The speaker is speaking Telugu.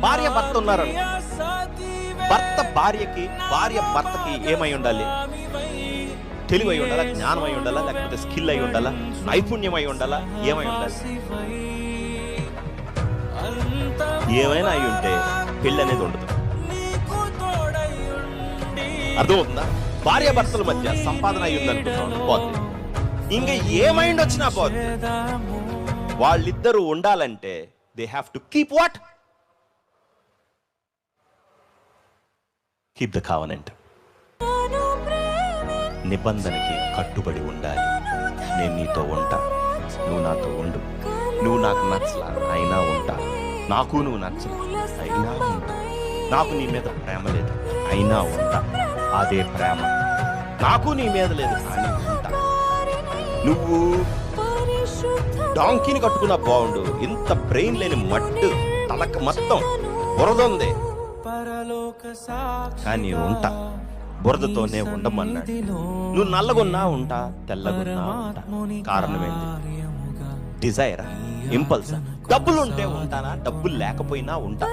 భార్య భర్త ఉన్నారు, భర్త భార్యకి, భార్య భర్తకి ఏమై ఉండాలి? తెలివి అయి ఉండాలా, జ్ఞానం అయి ఉండాలా, లేకపోతే స్కిల్ అయి ఉండాలా, నైపుణ్యం అయి ఉండాలా, ఏమై ఉండాలి? ఏమైనా అయి ఉంటే పెళ్ళి అనేది ఉండదు. అర్థమవుతుందా? భార్య భర్తల మధ్య సంపాదన అయి ఉందనుకుంటాం, పోతుంది. ఇంకా ఏమైండి వచ్చినా పోతుంది. వాళ్ళిద్దరూ ఉండాలంటే they have to keep what? Keep the covenant. నిబంధనకి కట్టుబడి ఉండాలి. నేను నీతో ఉంటా, నువ్వు నాతో ఉండు. నువ్వు నాకు నచ్చలా అయినా ఉంటా, నాకు నువ్వు నచ్చలా అయినా ఉంటా. నాకు నీ మీద ప్రేమ లేదు అయినా ఉంటా, అదే ప్రేమ. నాకు నీ మీద లేదు కానీ ఉంటా. నువ్వు డాంకీని కట్టుకున్నా బాగుండు, ఇంత బ్రెయిన్ లేని మట్టు తలక మొత్తం బురద ఉంది కానీ ఉంటా. బురదతోనే ఉండమన్నాడు. నువ్వు నల్లగున్నా ఉంటా, తెల్లగున్నా ఉంటా. కారణం ఏంటి? డిజైరా, ఇంపల్సా? డబ్బులు ఉంటే ఉంటానా, డబ్బులు లేకపోయినా ఉంటా.